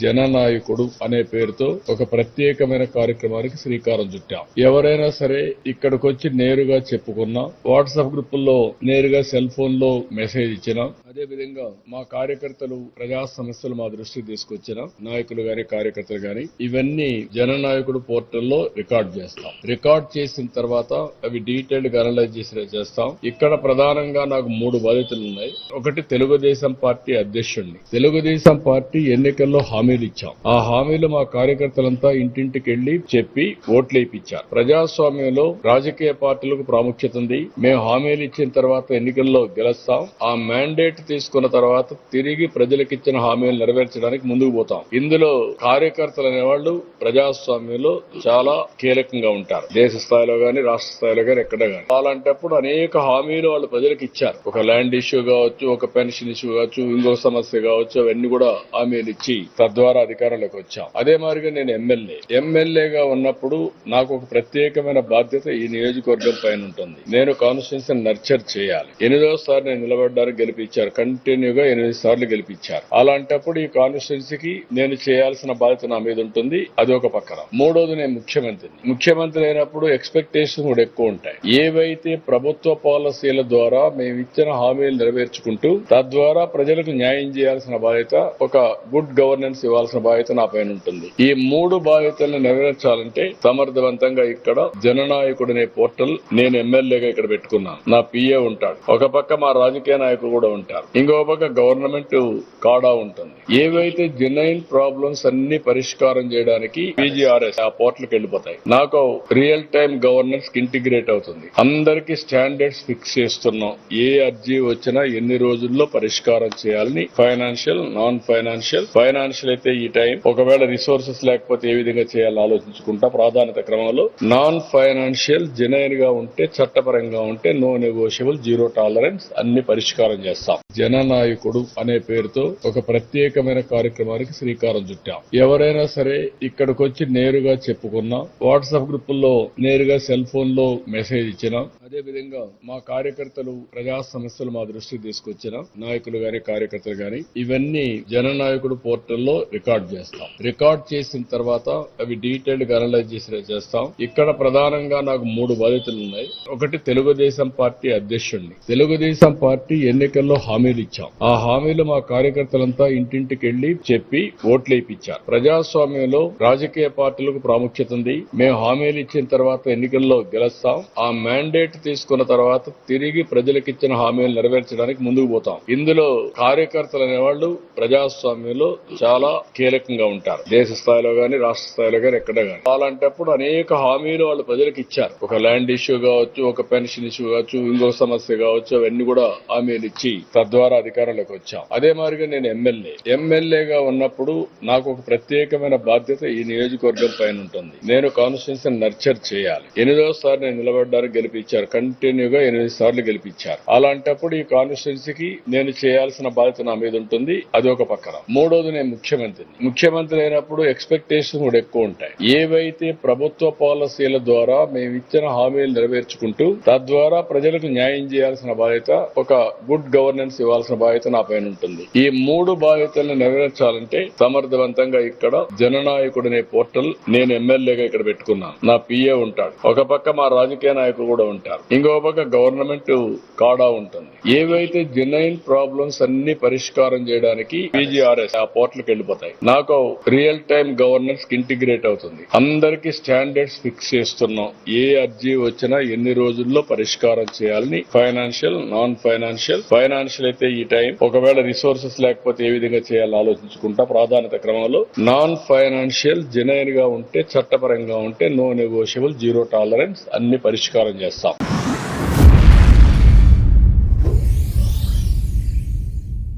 జననాయకుడు అనే పేరుతో ఒక ప్రత్యేకమైన కార్యక్రమానికి శ్రీకారం చుట్టాం. ఎవరైనా సరే ఇక్కడికొచ్చి నేరుగా చెప్పుకున్నా, వాట్సాప్ గ్రూపుల్లో నేరుగా సెల్ ఫోన్ లో మెసేజ్ ఇచ్చినా, అదే విధంగా మా కార్యకర్తలు ప్రజా సమస్యలు మా దృష్టికి తీసుకొచ్చిన నాయకులు గాని కార్యకర్తలు గాని ఇవన్నీ జననాయకుడు పోర్టల్లో రికార్డ్ చేస్తాం. రికార్డ్ చేసిన తర్వాత అవి డీటెయిల్డ్ గా అనలైజ్ చేస్తాం. ఇక్కడ ప్రధానంగా నాకు 3 బాధ్యతలు ఉన్నాయి. ఒకటి, తెలుగుదేశం పార్టీ అధ్యక్షుడిని. తెలుగుదేశం పార్టీ ఎన్నికల్లో హామీలు ఇచ్చాం. ఆ హామీలు మా కార్యకర్తలంతా ఇంటింటికి వెళ్లి చెప్పి ఓట్లు వేయించారు. ప్రజాస్వామ్యంలో రాజకీయ పార్టీలకు ప్రాముఖ్యత ఉంది. మేము హామీలు ఇచ్చిన తర్వాత ఎన్నికల్లో గెలుస్తాం. ఆ మ్యాండేట్ తీసుకున్న తర్వాత తిరిగి ప్రజలకిచ్చిన హామీలు నెరవేర్చడానికి ముందుకు పోతాం. ఇందులో కార్యకర్తలు అనేవాళ్లు ప్రజాస్వామ్యంలో చాలా కీలకంగా ఉంటారు. దేశ స్థాయిలో గాని రాష్ట్ర స్థాయిలో గాని ఎక్కడ గాని. అలాంటప్పుడు అనేక హామీలు వాళ్ళు ప్రజలకు ఇచ్చారు. ఒక ల్యాండ్ ఇష్యూ కావచ్చు, ఒక పెన్షన్ ఇష్యూ కావచ్చు, ఇంకొక సమస్య కావచ్చు, అవన్నీ కూడా హామీలు ఇచ్చి తద్వారా అధికారంలోకి వచ్చాం. అదే మాదిరిగా నేను ఎమ్మెల్యేగా ఉన్నప్పుడు నాకు ఒక ప్రత్యేకమైన బాధ్యత ఈ నియోజకవర్గం పైన ఉంటుంది. నేను కాన్స్టిట్యూన్సీ నర్చర్ చేయాలి. 8వ నేను నిలబడ్డానికి గెలిపించారు. కంటిన్యూగా 8 సార్లు గెలిపించారు. అలాంటప్పుడు ఈ కాన్స్టిట్యూన్సీకి నేను చేయాల్సిన బాధ్యత నా మీద ఉంటుంది. అది ఒక పక్కన. 3వది, నేను ముఖ్యమంత్రి అయినప్పుడు ఎక్స్పెక్టేషన్ కూడా ఎక్కువ ఉంటాయి. ఏవైతే ప్రభుత్వ పాలసీల ద్వారా మేము ఇచ్చిన హామీలు నెరవేర్చుకుంటూ తద్వారా ప్రజలకు న్యాయం చేయాల్సిన బాధ్యత, ఒక గుడ్ గవర్నెన్స్ ఇవ్వాల్సిన బాధ్యత నా పైన ఉంటుంది. ఈ 3 బాధ్యతలను నెరవేర్చాలంటే సమర్థవంతంగా ఇక్కడ జననాయకుడనే పోర్టల్ నేను ఎమ్మెల్యేగా ఇక్కడ పెట్టుకున్నాను. నా పిఏ ఉంటాడు. ఒక పక్క మా రాజకీయ నాయకులు కూడా ఉంటారు. ఇంకో పక్క గవర్నమెంట్ కాడా ఉంటుంది. ఏవైతే జెన్యున్ ప్రాబ్లమ్స్ అన్ని పరిష్కారం చేయడానికి పీజీఆర్ఎస్ ఆ పోర్టల్కి వెళ్లిపోతాయి. నాకు రియల్ టైమ్ గవర్నెన్స్ ఇంటిగ్రేట్ అవుతుంది. అందరికీ స్టాండర్డ్స్ ఫిక్స్ చేస్తున్నాం. ఏ అర్జీ వచ్చినా ఎన్ని రోజుల్లో పరిష్కారం చేయాలని, ఫైనాన్షియల్, నాన్ ఫైనాన్షియల్ అయితే ఈ టైం, ఒకవేళ రిసోర్సెస్ లేకపోతే ఏ విధంగా చేయాలని ఆలోచించుకుంటా ప్రాధాన్యత క్రమంలో నాన్ ఫైనాన్షియల్ జెన్యున్ గా ఉంటే, చట్టపరంగా ఉంటే నో నెగోషియబుల్, జీరో టాలరెన్స్ అన్ని పరిష్కారం చేస్తాం. జననాయకుడు అనే పేరుతో ఒక ప్రత్యేకమైన కార్యక్రమానికి శ్రీకారం చుట్టాం. ఎవరైనా సరే ఇక్కడికొచ్చి నేరుగా చెప్పుకున్నా, వాట్సాప్ గ్రూపుల్లో నేరుగా సెల్ ఫోన్ లో మెసేజ్ ఇచ్చినా, అదే విధంగా మా కార్యకర్తలు ప్రజా సమస్యలు మా దృష్టికి తీసుకొచ్చిన నాయకులు గాని కార్యకర్తలు గాని ఇవన్నీ జననాయకుడు పోర్టల్లో రికార్డ్ చేస్తాం. రికార్డ్ చేసిన తర్వాత అవి డీటెయిల్డ్ గా అనలైజ్ చేస్తాం. ఇక్కడ ప్రధానంగా నాకు 3 బాధ్యతలు ఉన్నాయి. ఒకటి, తెలుగుదేశం పార్టీ అధ్యక్షుడిని. తెలుగుదేశం పార్టీ ఎన్నికల్లో హామీలు ఇచ్చాం. ఆ హామీలు మా కార్యకర్తలంతా ఇంటింటికి వెళ్లి చెప్పి ఓట్లు వేయించారు. ప్రజాస్వామ్యంలో రాజకీయ పార్టీలకు ప్రాముఖ్యత ఉంది. మేము హామీలు ఇచ్చిన తర్వాత ఎన్నికల్లో గెలుస్తాం. ఆ మ్యాండేట్ తీసుకున్న తర్వాత తిరిగి ప్రజలకిచ్చిన హామీలు నెరవేర్చడానికి ముందుకు పోతాం. ఇందులో కార్యకర్తలు అనేవాళ్లు ప్రజాస్వామ్యంలో చాలా కీలకంగా ఉంటారు. దేశ స్థాయిలో గాని రాష్ట్ర స్థాయిలో గాని ఎక్కడ గాని. అలాంటప్పుడు అనేక హామీలు వాళ్ళు ప్రజలకు ఇచ్చారు. ఒక ల్యాండ్ ఇష్యూ కావచ్చు, ఒక పెన్షన్ ఇష్యూ కావచ్చు, ఇంకొక సమస్య కావచ్చు, అవన్నీ కూడా హామీలు ఇచ్చి తద్వారా అధికారంలోకి వచ్చాం. అదే మాదిరిగా నేను ఎమ్మెల్యేగా ఉన్నప్పుడు నాకు ఒక ప్రత్యేకమైన బాధ్యత ఈ నియోజకవర్గం పైన ఉంటుంది. నేను కాన్స్టిట్యూన్సీ నర్చర్ చేయాలి. 8వ నేను నిలబడ్డానికి గెలిపించారు. కంటిన్యూగా 8 సార్లు గెలిపించారు. అలాంటప్పుడు ఈ కాన్స్టిట్యూన్సీకి నేను చేయాల్సిన బాధ్యత నా మీద ఉంటుంది. అది ఒక పక్కన. 3వది, నేను ముఖ్యమంత్రి అయినప్పుడు ఎక్స్పెక్టేషన్ కూడా ఎక్కువ ఉంటాయి. ఏవైతే ప్రభుత్వ పాలసీల ద్వారా మేము ఇచ్చిన హామీలు నెరవేర్చుకుంటూ తద్వారా ప్రజలకు న్యాయం చేయాల్సిన బాధ్యత, ఒక గుడ్ గవర్నెన్స్ ఇవ్వాల్సిన బాధ్యత నా పైన ఉంటుంది. ఈ 3 బాధ్యతలను నెరవేర్చాలంటే సమర్థవంతంగా ఇక్కడ జననాయకుడనే పోర్టల్ నేను ఎమ్మెల్యేగా ఇక్కడ పెట్టుకున్నాను. నా పిఏ ఉంటాడు. ఒక పక్క మా రాజకీయ నాయకులు కూడా ఉంటారు. ఇంకో పక్క గవర్నమెంట్ కాడా ఉంటుంది. ఏవైతే జెన్యున్ ప్రాబ్లమ్స్ అన్ని పరిష్కారం చేయడానికి పీజీఆర్ఎస్ ఆ పోర్టల్కి వెళ్లిపోతాయి. నాకు రియల్ టైమ్ గవర్నెన్స్ ఇంటిగ్రేట్ అవుతుంది. అందరికీ స్టాండర్డ్స్ ఫిక్స్ చేస్తున్నాం. ఏ అర్జీ వచ్చినా ఎన్ని రోజుల్లో పరిష్కారం చేయాలని, ఫైనాన్షియల్, నాన్ ఫైనాన్షియల్ అయితే ఈ టైం, ఒకవేళ రిసోర్సెస్ లేకపోతే ఏ విధంగా చేయాలని ఆలోచించుకుంటా ప్రాధాన్యత క్రమంలో నాన్ ఫైనాన్షియల్ జెన్యున్ గా ఉంటే, చట్టపరంగా ఉంటే నో నెగోషియబుల్, జీరో టాలరెన్స్ అన్ని పరిష్కారం చేస్తాం.